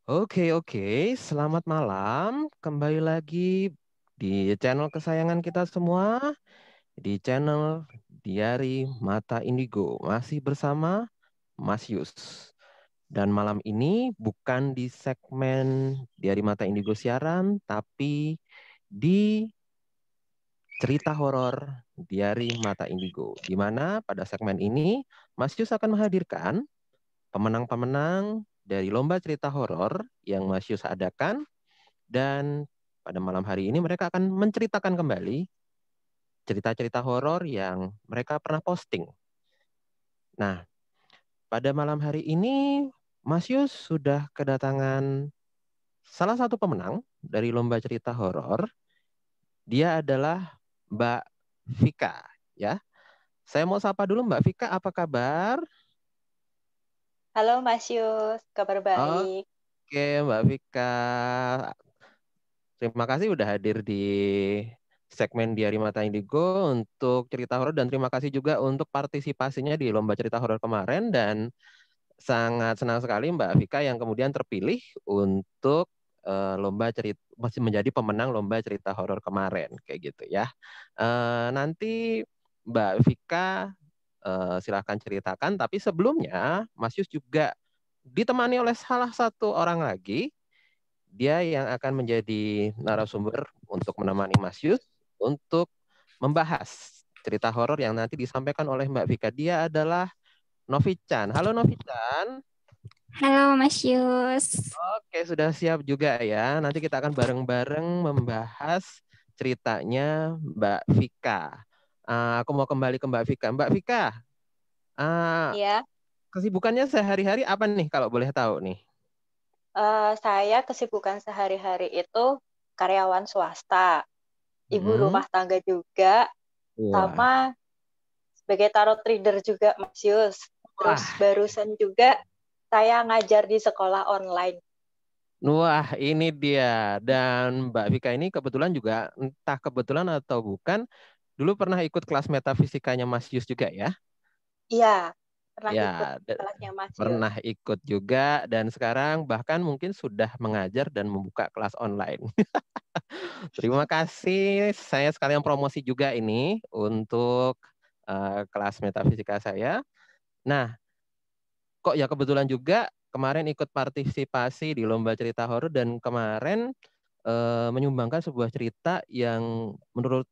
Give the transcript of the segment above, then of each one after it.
Oke. Selamat malam. Kembali lagi di channel kesayangan kita semua, di channel Diari Mata Indigo. Masih bersama Mas Yus. Dan malam ini bukan di segmen Diari Mata Indigo siaran, tapi di cerita horor Diari Mata Indigo. Di mana pada segmen ini Mas Yus akan menghadirkan pemenang-pemenang dari lomba cerita horor yang Mas Yus adakan. Dan pada malam hari ini mereka akan menceritakan kembali cerita-cerita horor yang mereka pernah posting. Nah, pada malam hari ini Mas Yus sudah kedatangan salah satu pemenang dari lomba cerita horor. Dia adalah Mbak Vika, ya. Saya mau sapa dulu Mbak Vika, apa kabar? Halo Mas Yus, kabar baik. Oke, Mbak Vika. Terima kasih udah hadir di segmen Diari Mata Indigo untuk cerita horor, dan terima kasih juga untuk partisipasinya di lomba cerita horor kemarin, dan sangat senang sekali Mbak Vika yang kemudian terpilih untuk lomba cerita, masih menjadi pemenang lomba cerita horor kemarin kayak gitu ya. Nanti Mbak Vika silahkan ceritakan, tapi sebelumnya Mas Yus juga ditemani oleh salah satu orang lagi. Dia yang akan menjadi narasumber untuk menemani Mas Yus untuk membahas cerita horor yang nanti disampaikan oleh Mbak Vika. Dia adalah Novi-chan. Halo Novi-chan. Halo Mas Yus. Oke, sudah siap juga ya. Nanti kita akan bareng-bareng membahas ceritanya Mbak Vika. Aku mau kembali ke Mbak Vika. Mbak Vika, uh, Ya, kesibukannya sehari-hari apa nih kalau boleh tahu nih? saya kesibukan sehari-hari itu karyawan swasta, ibu Hmm. rumah tangga juga, Wah, sama sebagai tarot reader juga Mas Yus. Terus wah, barusan juga saya ngajar di sekolah online. wah, ini dia. Dan Mbak Vika ini kebetulan juga, entah kebetulan atau bukan, dulu pernah ikut kelas metafisikanya Mas Yus juga ya? Iya, pernah ikut Ya, kelasnya Mas Yus. pernah ikut juga, dan sekarang bahkan mungkin sudah mengajar dan membuka kelas online. Terima kasih. Saya sekalian promosi juga ini untuk kelas metafisika saya. Nah, kok ya kebetulan juga kemarin ikut partisipasi di lomba cerita horor, dan kemarin menyumbangkan sebuah cerita yang menurut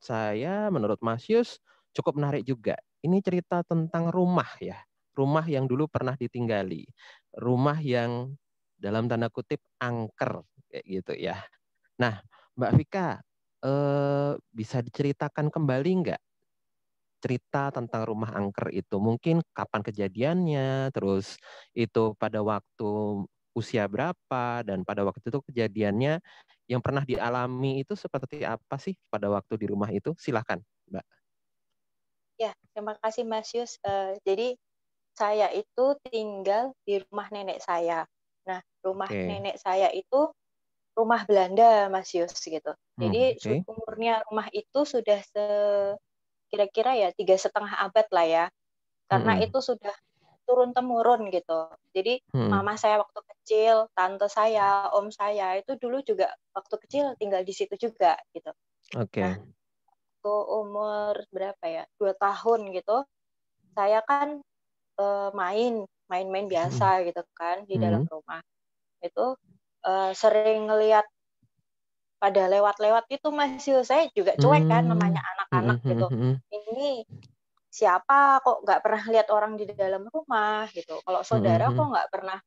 saya, menurut Mas Yus, cukup menarik juga. Ini cerita tentang rumah ya. Rumah yang dulu pernah ditinggali. Rumah yang dalam tanda kutip angker kayak gitu ya. Nah, Mbak Vika, bisa diceritakan kembali nggak cerita tentang rumah angker itu? Mungkin kapan kejadiannya, terus itu pada waktu usia berapa, dan pada waktu itu kejadiannya yang pernah dialami itu seperti apa sih pada waktu di rumah itu? Silakan, Mbak. Ya, terima kasih Mas Yus. Jadi saya itu tinggal di rumah nenek saya. Nah, rumah Oke. nenek saya itu rumah Belanda, Mas Yus gitu. Jadi Oke. umurnya rumah itu sudah kira-kira ya 3,5 abad lah ya. Karena Mm-mm. itu sudah turun temurun gitu. Jadi Mm-mm. mama saya waktu kecil, tante saya, om saya itu dulu juga waktu kecil tinggal di situ juga gitu. Nah, Oke. waktu umur berapa ya? 2 tahun gitu, saya kan main-main Mm-mm. biasa gitu kan di dalam Mm-mm. rumah. Itu sering ngelihat pada lewat-lewat itu Mas Yus. Saya juga cuek kan Mm. namanya anak-anak Mm-mm. gitu. Mm-mm. Ini siapa kok nggak pernah lihat orang di dalam rumah gitu. Kalau saudara kok Mm-mm. nggak pernah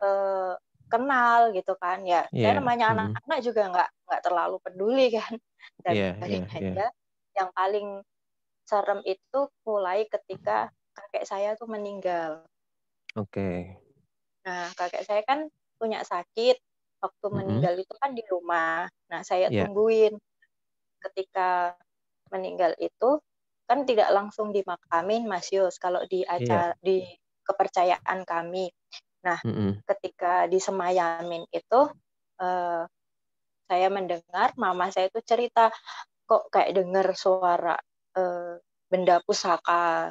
eh, kenal gitu kan. Ya, saya Iya. namanya Mm-mm. anak-anak juga nggak terlalu peduli kan. Dan Iya, iya, paling iya. aja yang paling serem itu mulai ketika kakek saya tuh meninggal. Oke. Nah, kakek saya kan punya sakit waktu Mm-mm. meninggal itu kan di rumah. Nah, saya Iya. tungguin ketika meninggal itu kan tidak langsung dimakamin Mas Yus kalau di Iya. acara di kepercayaan kami. Nah, Mm-mm. ketika disemayamin itu eh, saya mendengar mama saya itu cerita kok kayak dengar suara benda pusaka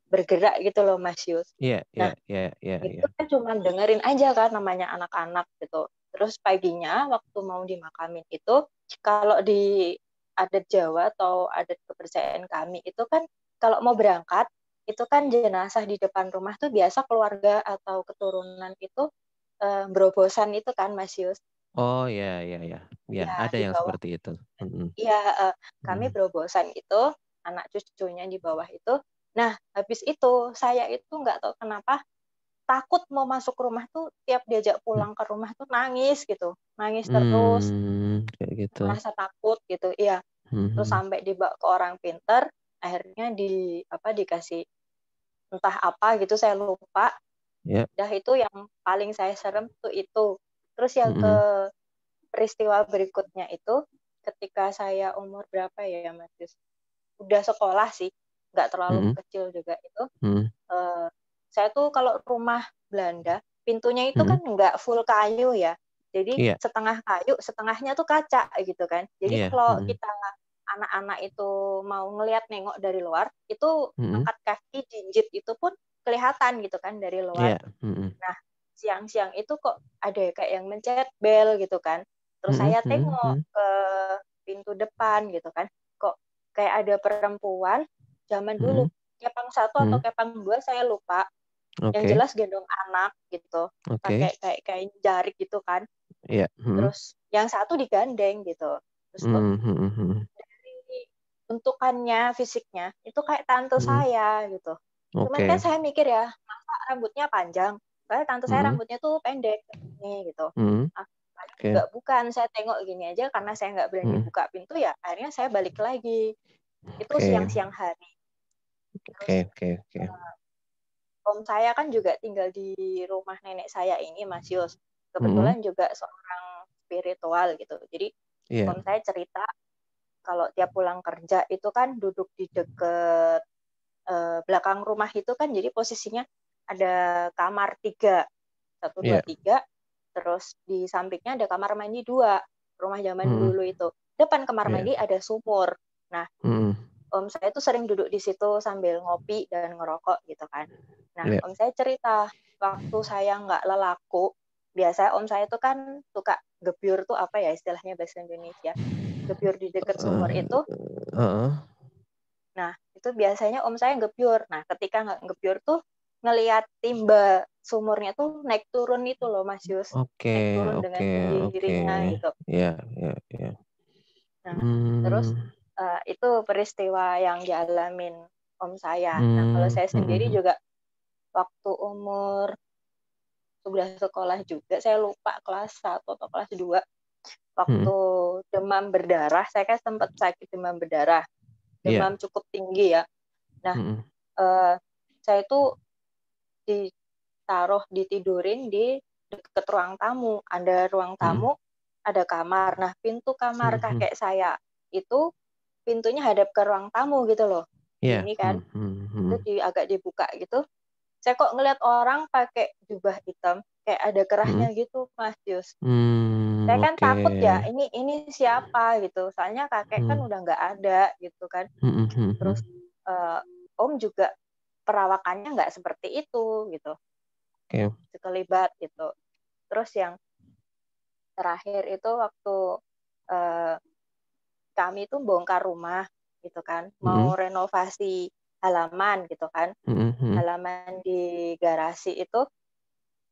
bergerak gitu loh Mas Yus. Iya, Nah, iya. itu kan cuma dengerin aja kan namanya anak-anak gitu. Terus paginya waktu mau dimakamin itu, kalau di adat Jawa atau adat kepercayaan kami itu kan kalau mau berangkat itu kan jenazah di depan rumah tuh biasa keluarga atau keturunan itu berobosan itu kan Mas Yus. Oh ya. Ya, Ya ada di yang bawah. seperti itu. Iya, kami Mm. berobosan itu, anak cucunya di bawah itu. Nah, habis itu saya itu nggak tahu kenapa takut mau masuk rumah tuh tiap diajak pulang ke rumah tuh nangis gitu, nangis terus, Kayak gitu. merasa takut gitu, iya. Terus sampai dibawa ke orang pinter, akhirnya dikasih entah apa gitu saya lupa. Ya. Dah itu yang paling saya serem tuh itu. Terus yang ke peristiwa berikutnya itu ketika saya umur berapa ya Mas Yus? Udah sekolah sih, nggak terlalu kecil juga itu. Saya tuh kalau rumah Belanda, pintunya itu kan nggak full kayu ya. Jadi Iya. setengah kayu, setengahnya tuh kaca gitu kan. Jadi Iya. kalau kita anak-anak itu mau ngelihat nengok dari luar, itu angkat kaki jinjit itu pun kelihatan gitu kan dari luar. Iya. Nah, siang-siang itu kok ada kayak yang mencet bel gitu kan. Terus saya tengok ke pintu depan gitu kan. Kok kayak ada perempuan zaman dulu. Kepang 1 atau kepang 2 saya lupa. Yang Oke. jelas gendong anak gitu. Pakai kayak jarik gitu kan. Iya. Terus yang satu digandeng gitu. Terus kok dari bentukannya, fisiknya itu kayak tante saya gitu. Cuman kan saya mikir ya, masa rambutnya panjang? Soalnya tante saya rambutnya tuh pendek nih gitu. Paling juga bukan, saya tengok gini aja karena saya nggak berani buka pintu ya, akhirnya saya balik lagi. Itu siang-siang hari. Terus om saya kan juga tinggal di rumah nenek saya ini, Mas Yus. Kebetulan juga seorang spiritual gitu. Jadi om saya cerita kalau tiap pulang kerja itu kan duduk di deket belakang rumah itu kan jadi posisinya ada kamar 3, 1, 2, 3, terus di sampingnya ada kamar mandi 2, rumah zaman dulu itu. Depan kamar mandi ada sumur. Nah, om saya tuh sering duduk di situ sambil ngopi dan ngerokok gitu kan. Nah, om saya cerita, waktu saya nggak lelaku, biasa om saya tuh kan suka gebyur tuh apa ya istilahnya bahasa Indonesia. Gebyur di dekat sumur itu. Nah, itu biasanya om saya gebyur. Nah, ketika nggak gebyur tuh ngelihat timba sumurnya tuh naik turun itu loh Mas Yus. Naik turun dengan sendirinya gitu. Iya. Nah, terus itu peristiwa yang dialamin om saya. Nah, kalau saya sendiri juga waktu umur sudah sekolah juga, saya lupa kelas 1 atau kelas 2, waktu demam berdarah, saya kan sempat sakit demam berdarah. Demam cukup tinggi ya. Nah, saya itu ditidurin di dekat ruang tamu. Ada ruang tamu, ada kamar. Nah, pintu kamar kakek saya itu pintunya hadap ke ruang tamu gitu loh. Ini kan, itu agak dibuka gitu. Saya kok ngeliat orang pakai jubah hitam, kayak ada kerahnya gitu, Mas Yus. Saya kan takut ya, ini siapa gitu. Soalnya kakek kan udah nggak ada gitu kan. Terus om juga perawakannya nggak seperti itu gitu. Sekelibat gitu. Terus yang terakhir itu waktu kami tuh bongkar rumah gitu kan, mau renovasi halaman gitu kan. Halaman di garasi itu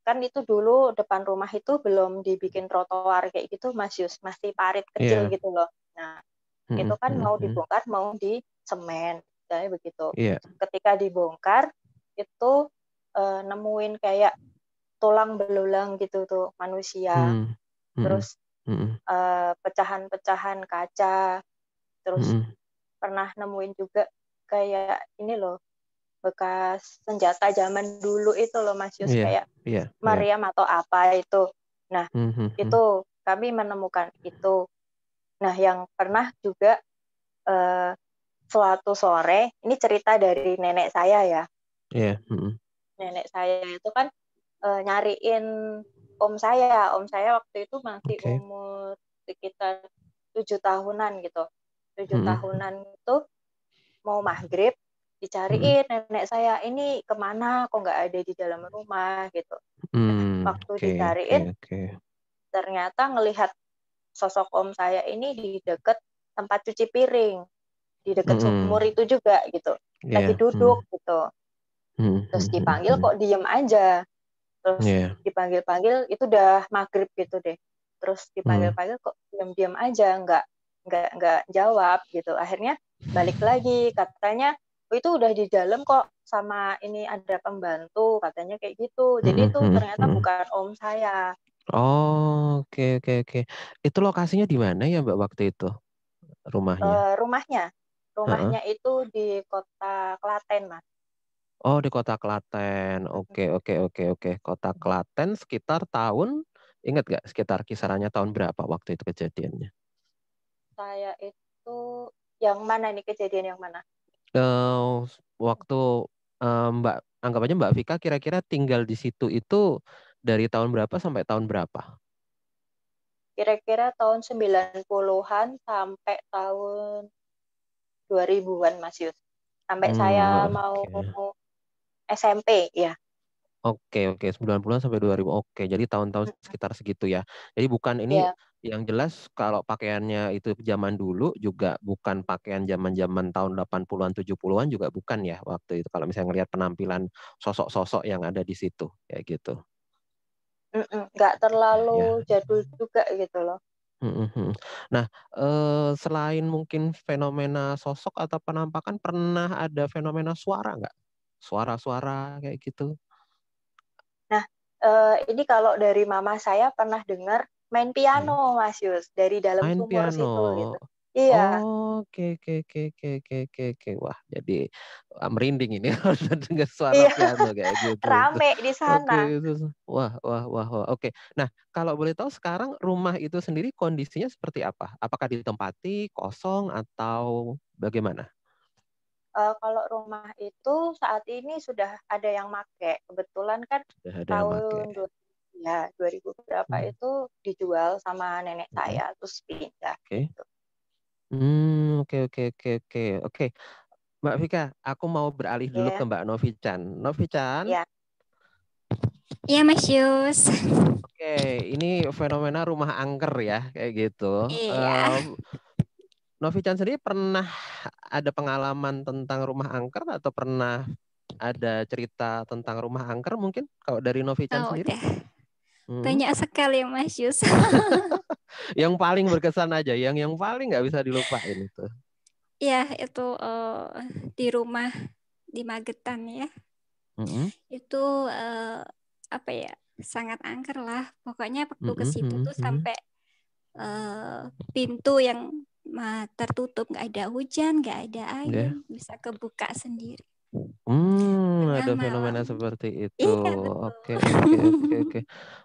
kan itu dulu depan rumah itu belum dibikin trotoar kayak gitu Mas Yus, masih parit kecil gitu loh. Nah, itu kan mau dibongkar, mau di semen, kayak begitu. Ketika dibongkar itu nemuin kayak tulang belulang gitu tuh manusia. Terus pecahan-pecahan kaca. Terus pernah nemuin juga kayak ini loh, bekas senjata zaman dulu itu loh Mas Yus, kayak meriam atau apa itu. Nah, itu kami menemukan itu. Nah, yang pernah juga suatu sore, ini cerita dari nenek saya ya. Nenek saya itu kan nyariin om saya. Om saya waktu itu masih umur sekitar 7 tahunan gitu. 7 tahunan itu mau maghrib, dicariin nenek saya ini kemana kok nggak ada di dalam rumah gitu. Waktu dicariin ternyata ngelihat sosok om saya ini di dekat tempat cuci piring, di dekat sumur itu juga gitu, lagi duduk gitu. Terus dipanggil kok diem aja, terus dipanggil-panggil itu udah maghrib gitu deh, terus dipanggil-panggil kok diam-diam aja, nggak jawab gitu. Akhirnya balik lagi, katanya oh, itu udah di dalam kok sama ini ada pembantu, katanya kayak gitu. Jadi itu ternyata bukan om saya. Oh, oke. Itu lokasinya di mana ya Mbak waktu itu rumahnya? Rumahnya itu di kota Klaten, Mas. Oh, di kota Klaten. Oke. Kota Klaten sekitar tahun, ingat nggak sekitar kisarannya tahun berapa waktu itu kejadiannya? Saya itu yang mana nih, kejadian yang mana? Waktu Mbak, anggap aja Mbak Vika kira-kira tinggal di situ itu dari tahun berapa sampai tahun berapa? Kira-kira tahun 90-an sampai tahun 2000-an, Mas Yus. Sampai saya mau SMP, ya. Oke. 90-an sampai 2000. Oke, jadi tahun-tahun sekitar segitu ya. Jadi bukan ini yang jelas kalau pakaiannya itu zaman dulu juga bukan pakaian zaman-zaman tahun 80-an 70-an juga bukan ya waktu itu kalau misalnya ngelihat penampilan sosok-sosok yang ada di situ kayak gitu. Nggak terlalu jadul juga gitu loh. Nah, selain mungkin fenomena sosok atau penampakan, pernah ada fenomena suara nggak? Suara-suara kayak gitu? Nah, ini kalau dari mama saya pernah dengar main piano, Mas Yus, dari dalam Main sumur piano. situ gitu. Iya. Oke. Wah, jadi merinding ini kalau dengar suara piano kayak gitu. Rame di sana. Oke, wah. Oke. Nah, kalau boleh tahu sekarang rumah itu sendiri kondisinya seperti apa? Apakah ditempati, kosong atau bagaimana? Kalau rumah itu saat ini sudah ada yang make. Kebetulan kan Sudah ada yang pakai. tahun 2000 berapa itu dijual sama nenek saya, terus pindah. Oke. Gitu. Oke. Mbak Vika, aku mau beralih dulu ke Mbak Novichan. Novichan? Ya. Iya, Mas Yus. Oke, ini fenomena rumah angker ya, kayak gitu. Iya. Novichan sendiri pernah ada pengalaman tentang rumah angker atau pernah ada cerita tentang rumah angker mungkin? Kalau dari Novichan sendiri? Udah. Banyak sekali, Mas Yus. Yang paling berkesan aja, yang paling nggak bisa dilupain itu. Ya, itu di rumah di Magetan ya. Itu apa ya, sangat angker lah. Pokoknya waktu ke situ tuh sampai pintu yang tertutup, nggak ada hujan, nggak ada angin, bisa kebuka sendiri. Ada fenomena seperti itu. Iya, Oke.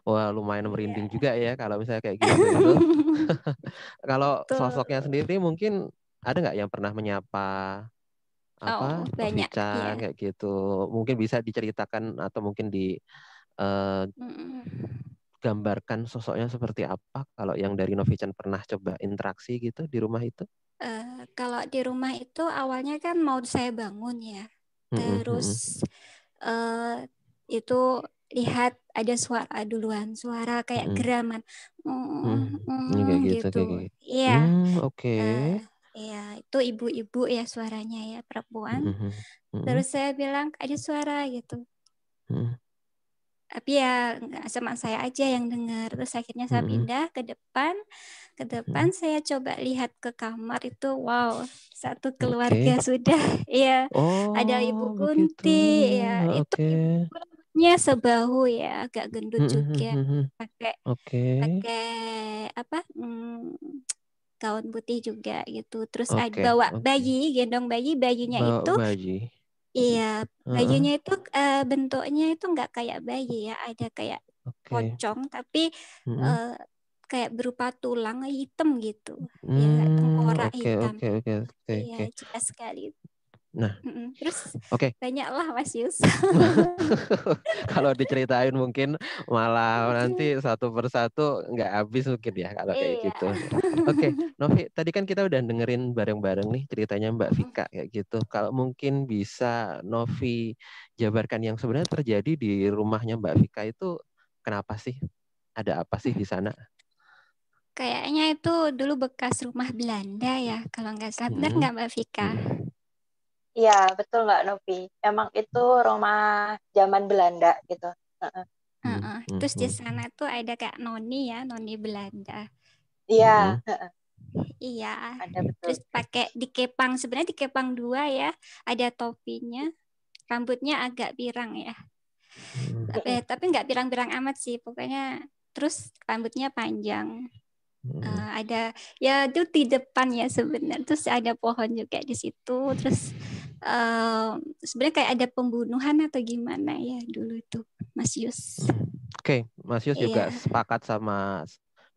Wah, lumayan merinding juga ya kalau misalnya kayak gitu itu. Kalau sosoknya sendiri mungkin ada nggak yang pernah menyapa banyak Novichan kayak gitu? Mungkin bisa diceritakan atau mungkin gambarkan sosoknya seperti apa kalau yang dari Novichan pernah coba interaksi gitu di rumah itu? Kalau di rumah itu awalnya kan mau saya bangun ya, terus itu lihat ada suara duluan, suara kayak geraman, gitu. Iya, iya itu ibu-ibu ya suaranya ya, perempuan. Terus saya bilang ada suara gitu. Tapi ya nggak sama saya aja yang dengar. Terus akhirnya saya pindah ke depan saya coba lihat ke kamar itu, wow, satu keluarga sudah ya. Ada Ibu Kunti ya, itu ibunya sebahu ya, agak gendut juga, pakai apa, gaun putih juga gitu. Terus ada bawa bayi, gendong bayinya itu. Iya, bajunya itu bentuknya itu nggak kayak bayi ya, ada kayak pocong tapi kayak berupa tulang hitam gitu, ya tengkorak hitam. Iya, jelas sekali. Nah, terus oke. Banyaklah Mas Yus. Kalau diceritain mungkin malah nanti satu persatu nggak habis mungkin ya kalau kayak gitu. Oke, Novi, tadi kan kita udah dengerin bareng-bareng nih ceritanya Mbak Vika kayak gitu. Kalau mungkin bisa Novi jabarkan yang sebenarnya terjadi di rumahnya Mbak Vika itu kenapa sih? Ada apa sih di sana? Kayaknya itu dulu bekas rumah Belanda ya, kalau nggak salah. Benar nggak Mbak Vika? Iya, betul Mbak Novi. Emang itu rumah zaman Belanda gitu. Terus di sana tuh ada kayak noni ya, noni Belanda. Iya. Iya. Ada betul. Terus pakai dikepang, sebenarnya dikepang 2 ya. Ada topinya, rambutnya agak pirang ya. Tapi nggak pirang-pirang amat sih, pokoknya. Terus rambutnya panjang. Ada ya itu di depan ya sebenarnya. Terus ada pohon juga di situ. Terus sebenarnya kayak ada pembunuhan atau gimana ya dulu itu, Mas Yus. Oke, Mas Yus juga sepakat sama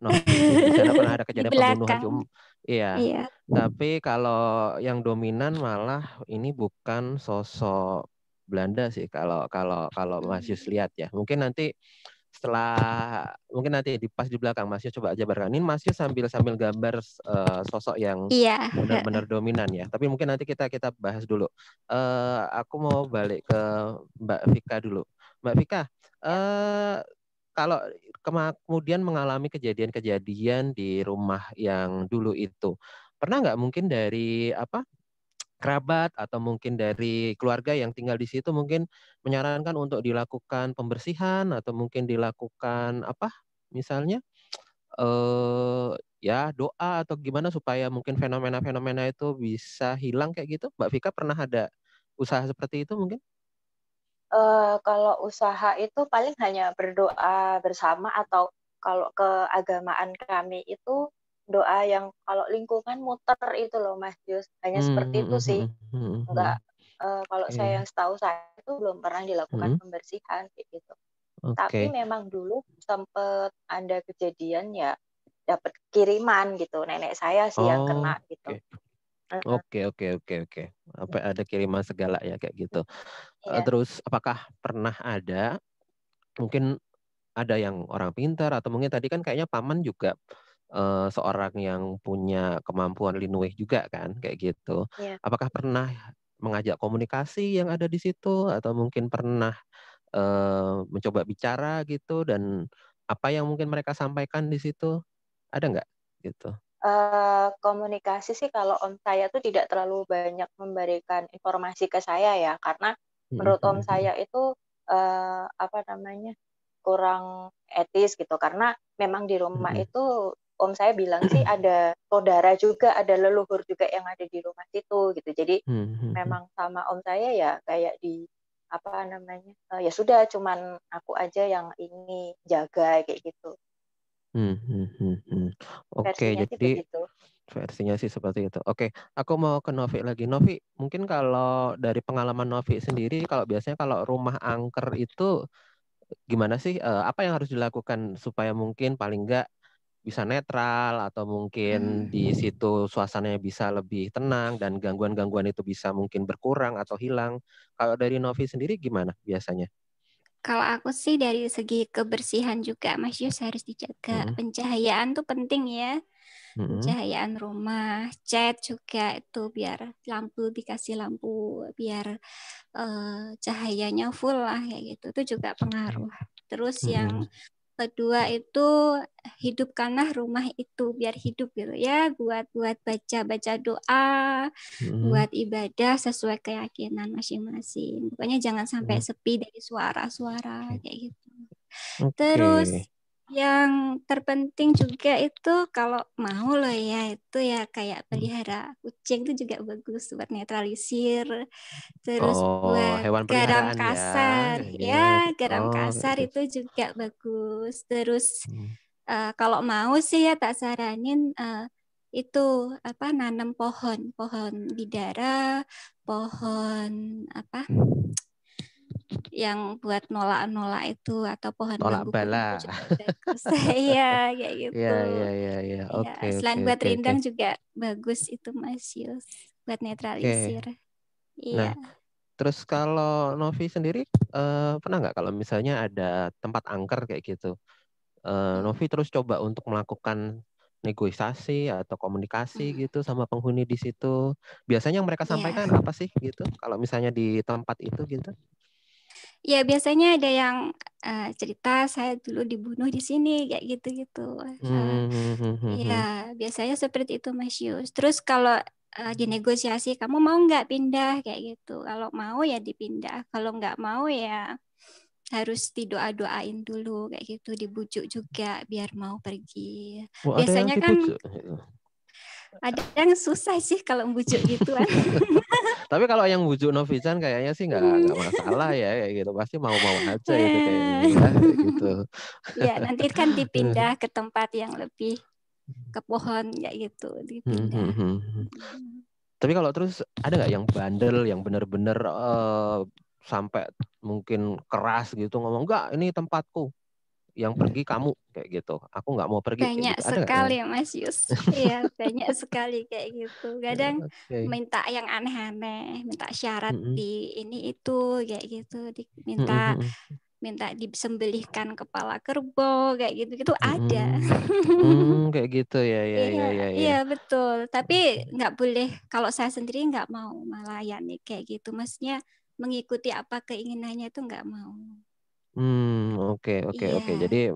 Novi sih. Di sana pernah ada kejadian pembunuhan Iya. Tapi kalau yang dominan malah ini bukan sosok Belanda sih kalau Mas Yus lihat ya. Mungkin nanti di pas di belakang Mas Yus coba jabarkan. Ini Mas Yus sambil gambar sosok yang benar-benar dominan ya. Tapi mungkin nanti kita bahas dulu. Aku mau balik ke Mbak Vika dulu. Mbak Vika, kalau kemudian mengalami kejadian-kejadian di rumah yang dulu itu, pernah nggak mungkin dari kerabat atau mungkin dari keluarga yang tinggal di situ mungkin menyarankan untuk dilakukan pembersihan atau mungkin dilakukan misalnya ya doa atau gimana supaya mungkin fenomena-fenomena itu bisa hilang kayak gitu? Mbak Vika pernah ada usaha seperti itu mungkin? Kalau usaha itu paling hanya berdoa bersama, atau kalau keagamaan kami itu doa yang kalau lingkungan muter itu loh Mas Yus. Hanya seperti itu sih. Enggak, kalau saya setahu saya itu belum pernah dilakukan pembersihan kayak gitu. Tapi memang dulu sempat ada kejadian ya, dapat kiriman gitu. Nenek saya sih yang kena gitu. Oke. Apa ada kiriman segala ya kayak gitu. Terus apakah pernah ada mungkin ada yang orang pintar atau mungkin tadi kan kayaknya paman juga seorang yang punya kemampuan linuih juga kan kayak gitu. Apakah pernah mengajak komunikasi yang ada di situ atau mungkin pernah mencoba bicara gitu dan apa yang mungkin mereka sampaikan di situ ada nggak gitu? Komunikasi sih kalau om saya tuh tidak terlalu banyak memberikan informasi ke saya ya, karena menurut om saya itu kurang etis gitu, karena memang di rumah itu om saya bilang sih ada saudara juga, ada leluhur juga yang ada di rumah situ gitu. Jadi memang sama om saya ya kayak di ya sudah, cuman aku aja yang ini jaga kayak gitu. Oke, jadi versinya sih seperti itu. Oke, aku mau ke Novi lagi. Novi, mungkin kalau dari pengalaman Novi sendiri, kalau biasanya kalau rumah angker itu gimana sih? Apa yang harus dilakukan supaya mungkin paling enggak bisa netral atau mungkin di situ suasananya bisa lebih tenang dan gangguan-gangguan itu bisa mungkin berkurang atau hilang. Kalau dari Novi sendiri gimana biasanya? Kalau aku sih dari segi kebersihan juga Mas Yus harus dijaga. Pencahayaan tuh penting ya. Pencahayaan rumah, cat juga itu biar dikasih lampu biar cahayanya full lah kayak gitu. Itu juga pengaruh. Terus yang kedua itu hidupkanlah rumah itu biar hidup gitu ya, buat baca doa, buat ibadah sesuai keyakinan masing-masing. Pokoknya jangan sampai sepi dari suara-suara kayak gitu. Terus yang terpenting juga itu kalau mau loh ya, itu ya kayak pelihara kucing itu juga bagus buat netralisir. Terus buat hewan garam peliharaan kasar ya. Garam kasar itu juga bagus. Terus kalau mau sih ya tak saranin itu nanam pohon bidara, pohon yang buat nolak itu, atau pohon Tolak bambu pun bala. itu juga bagus. Iya, kayak gitu. Iya. Oke. Selain buat rindang juga bagus itu Mas Yus, buat netralisir. Iya. Nah, terus kalau Novi sendiri pernah nggak kalau misalnya ada tempat angker kayak gitu, Novi terus coba untuk melakukan negosiasi atau komunikasi gitu sama penghuni di situ. Biasanya yang mereka sampaikan apa sih gitu kalau misalnya di tempat itu gitu? Ya biasanya ada yang cerita saya dulu dibunuh di sini kayak gitu-gitu. Ya biasanya seperti itu Mas Yus. Terus kalau dinegosiasi, kamu mau nggak pindah kayak gitu? Kalau mau ya dipindah. Kalau nggak mau ya harus didoa-doain dulu kayak gitu, dibujuk juga biar mau pergi. Oh, ada yang Biasanya kan dibujuk. ada yang susah sih kalau bujuk gituan. Tapi kalau yang bujuk Novichan kayaknya sih nggak masalah ya kayak gitu, pasti mau-mau aja itu kayaknya ya kayak gitu. Ya nanti kan dipindah ke tempat yang lebih ke pohon kayak gitu, dipindah. Tapi kalau terus ada nggak yang bandel, yang benar-benar sampai mungkin keras gitu ngomong, enggak ini tempatku, yang pergi kamu kayak gitu, aku nggak mau pergi kayak Banyak gitu, ada nggak yang? sekali Mas Yus. Iya banyak sekali kayak gitu. Kadang minta yang aneh-aneh, minta syarat di ini itu kayak gitu, minta disembelihkan kepala kerbau kayak gitu ada. Kayak gitu ya. Iya betul. Tapi nggak boleh, kalau saya sendiri nggak mau melayani kayak gitu. Maksudnya mengikuti apa keinginannya itu nggak mau. Oke. Jadi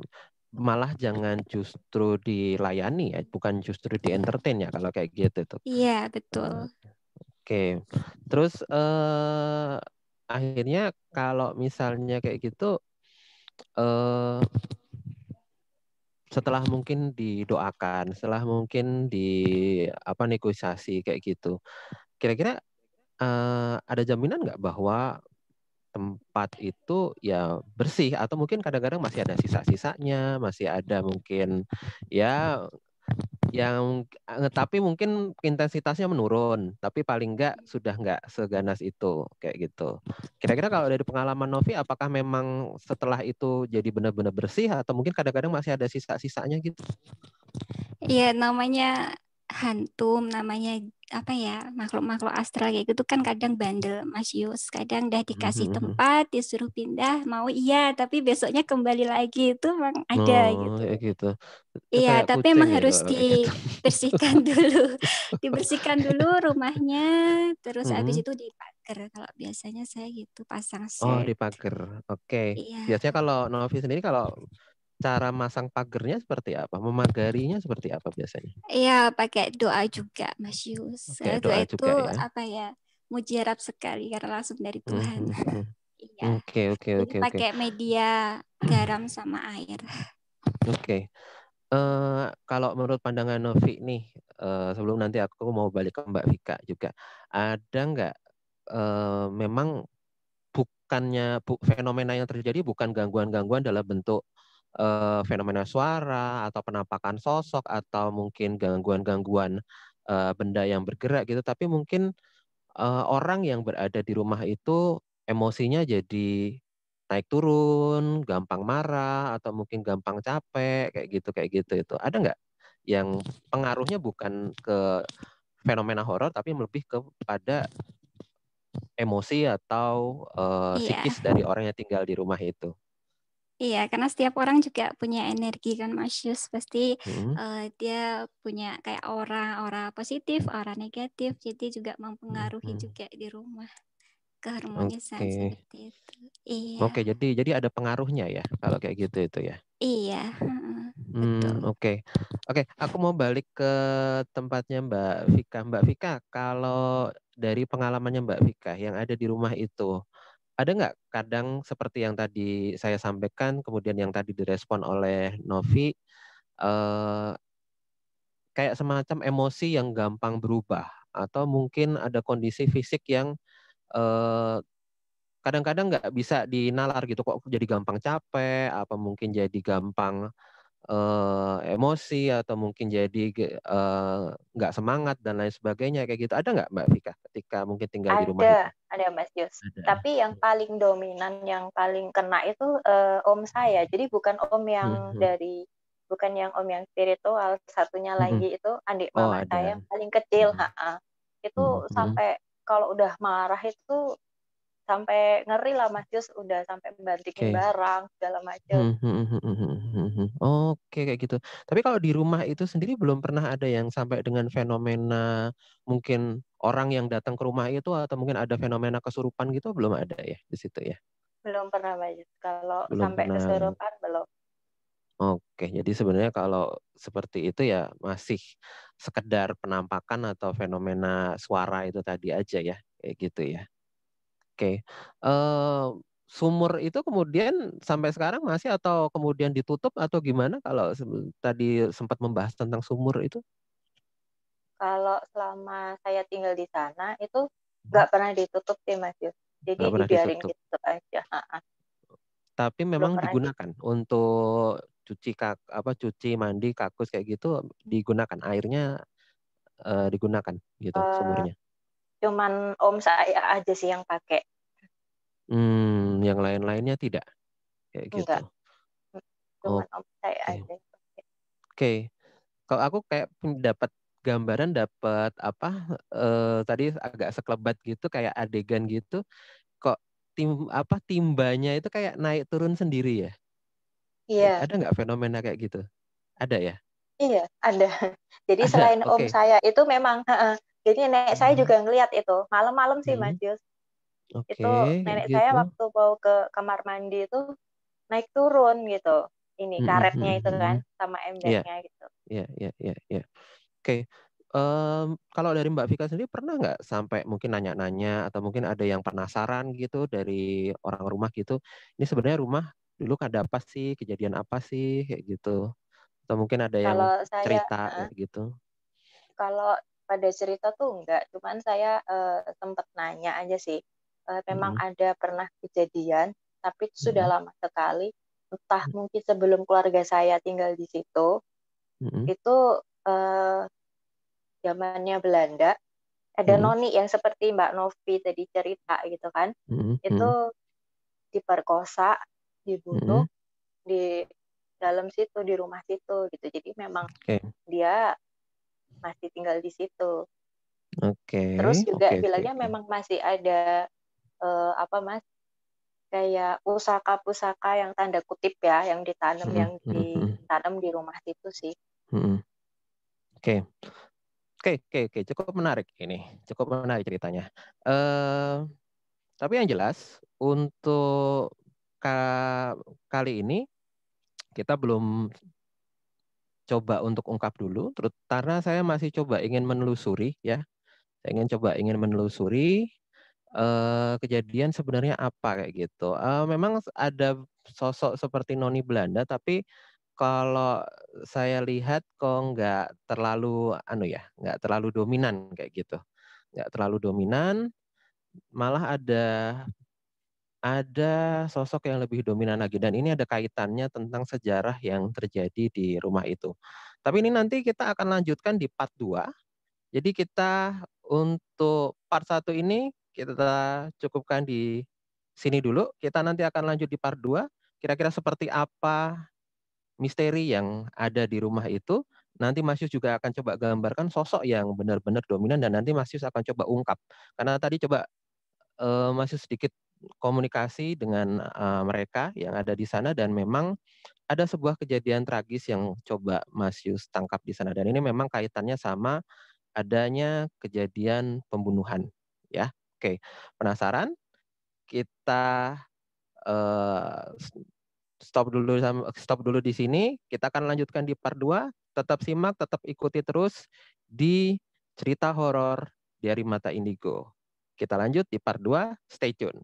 malah jangan justru dilayani ya, bukan justru di entertain ya kalau kayak gitu tuh. Iya betul. Oke. Terus akhirnya kalau misalnya kayak gitu, setelah mungkin didoakan, setelah mungkin negosiasi kayak gitu, kira-kira ada jaminan nggak bahwa tempat itu ya bersih, atau mungkin kadang-kadang masih ada sisa-sisanya, masih ada mungkin ya yang tapi mungkin intensitasnya menurun, tapi paling enggak sudah enggak seganas itu kayak gitu. Kira-kira kalau dari pengalaman Novi, apakah memang setelah itu jadi benar-benar bersih atau mungkin kadang-kadang masih ada sisa-sisanya gitu? Iya namanya hantum, namanya apa ya, makhluk-makhluk astral kayak gitu kan kadang bandel Mas Yus. Kadang udah dikasih tempat, disuruh pindah, mau iya, tapi besoknya kembali lagi, itu memang ada gitu. Kayak gitu. Iya, Kayak tapi kucing emang itu harus kayak gitu. dibersihkan dulu. Dibersihkan dulu rumahnya, terus habis itu dipagar. Kalau biasanya saya gitu, pasang Oh, shirt. dipagar. Oke. Iya. Biasanya kalau Novi sendiri, kalau cara masang pagernya seperti apa? Memagarinya seperti apa biasanya? Iya, pakai doa juga, Mas Yus. Oke, Doa doa itu juga ya. apa ya? Mujarab sekali karena langsung dari Tuhan. Iya. Oke. Jadi pakai media garam sama air. Oke. Kalau menurut pandangan Novi nih, sebelum nanti aku mau balik ke Mbak Vika juga, ada nggak memang fenomena yang terjadi bukan gangguan-gangguan dalam bentuk fenomena suara atau penampakan sosok atau mungkin gangguan-gangguan benda yang bergerak gitu, tapi mungkin orang yang berada di rumah itu emosinya jadi naik turun, gampang marah atau mungkin gampang capek kayak gitu itu. Ada nggak yang pengaruhnya bukan ke fenomena horor tapi lebih kepada emosi atau psikis dari orang yang tinggal di rumah itu? Iya, karena setiap orang juga punya energi kan Mas Yus. Pasti dia punya kayak aura positif, aura negatif. Jadi juga mempengaruhi juga di rumah keharmonisan seperti itu. Iya. Oke, jadi ada pengaruhnya ya kalau kayak gitu itu ya. Iya, betul. Oke, aku mau balik ke tempatnya Mbak Vika. Mbak Vika, kalau dari pengalamannya Mbak Vika yang ada di rumah itu, ada nggak kadang seperti yang tadi saya sampaikan, kemudian yang tadi direspon oleh Novi, kayak semacam emosi yang gampang berubah, atau mungkin ada kondisi fisik yang kadang-kadang nggak bisa dinalar gitu, kok jadi gampang capek, apa mungkin jadi gampang emosi, atau mungkin jadi nggak semangat dan lain sebagainya kayak gitu. Ada nggak Mbak Vika ketika mungkin tinggal di rumah itu? Ada Mas Yus. Tapi yang paling dominan, yang paling kena itu om saya. Jadi bukan om yang bukan yang om yang spiritual. Satunya lagi itu adik mama saya yang paling kecil. Itu sampai kalau udah marah itu sampai ngeri lah Mas Yus, udah sampai membantingin barang segala macam. Oke, kayak gitu. Tapi kalau di rumah itu sendiri belum pernah ada yang sampai dengan fenomena mungkin orang yang datang ke rumah itu atau mungkin ada fenomena kesurupan gitu, belum ada ya di situ ya? Belum pernah Mas Yus. Kalau Belum sampai pernah. kesurupan belum. Oke, jadi sebenarnya kalau seperti itu ya masih sekedar penampakan atau fenomena suara itu tadi aja ya, kayak gitu ya. Oke, sumur itu kemudian sampai sekarang masih atau kemudian ditutup atau gimana kalau tadi sempat membahas tentang sumur itu? Kalau selama saya tinggal di sana itu nggak pernah ditutup sih Mas Yus. Jadi Nggak pernah dibiarin ditutup. gitu aja. Tapi Belum memang pernah digunakan untuk cuci mandi kakus kayak gitu digunakan airnya digunakan gitu sumurnya. Cuman om saya aja sih yang pakai. Yang lain-lainnya tidak kayak gitu. Enggak. Cuman om saya Oke. aja. Oke. Kalau aku kayak dapat gambaran, dapat tadi agak sekelebat gitu kayak adegan gitu. Kok timbanya itu kayak naik turun sendiri ya? Iya. Ada nggak fenomena kayak gitu? Ada ya? Iya, ada. Jadi Ada. selain om Oke. saya itu memang, jadi nenek saya juga ngelihat itu malam-malam sih Mas Yus. Oke, Itu kayak nenek saya gitu. waktu mau ke kamar mandi itu naik turun gitu. Ini karetnya itu kan sama Iya, embernya gitu. iya. Oke. Kalau dari Mbak Vika sendiri pernah nggak sampai mungkin nanya-nanya atau mungkin ada yang penasaran gitu dari orang rumah gitu? Ini sebenarnya rumah dulu ada apa sih, kejadian apa sih kayak gitu? Atau mungkin ada yang Kalau saya, cerita kayak gitu? kalau pada cerita tuh enggak, cuman saya sempat nanya aja sih. Memang ada pernah kejadian, tapi itu sudah lama sekali. Entah mungkin sebelum keluarga saya tinggal di situ, itu zamannya Belanda, ada noni yang seperti Mbak Novi tadi cerita gitu kan, itu diperkosa, dibunuh di dalam situ, di rumah situ gitu. Jadi memang dia masih tinggal di situ. Terus juga bilangnya memang masih ada apa Mas, kayak pusaka-pusaka yang tanda kutip ya, yang ditanam di rumah situ sih. Oke. Oke, cukup menarik ini, cukup menarik ceritanya. Tapi yang jelas untuk kali ini kita belum coba untuk ungkap dulu, terus karena saya masih coba ingin menelusuri ya, saya ingin menelusuri kejadian sebenarnya apa kayak gitu. Memang ada sosok seperti noni Belanda, tapi kalau saya lihat kok nggak terlalu dominan kayak gitu, nggak terlalu dominan, malah ada sosok yang lebih dominan lagi dan ini ada kaitannya tentang sejarah yang terjadi di rumah itu. Tapi ini nanti kita akan lanjutkan di part 2. Jadi kita untuk part 1 ini kita cukupkan di sini dulu. Kita nanti akan lanjut di part 2. Kira-kira seperti apa misteri yang ada di rumah itu. Nanti Mas Yus juga akan coba gambarkan sosok yang benar-benar dominan dan nanti Mas Yus akan coba ungkap. Karena tadi coba Mas Yus sedikit komunikasi dengan mereka yang ada di sana dan memang ada sebuah kejadian tragis yang coba Mas Yus tangkap di sana dan ini memang kaitannya sama adanya kejadian pembunuhan ya. Oke, penasaran? Kita stop dulu di sini. Kita akan lanjutkan di part 2. Tetap simak, tetap ikuti terus di cerita horor dari Mata Indigo. Kita lanjut di part 2. Stay tune.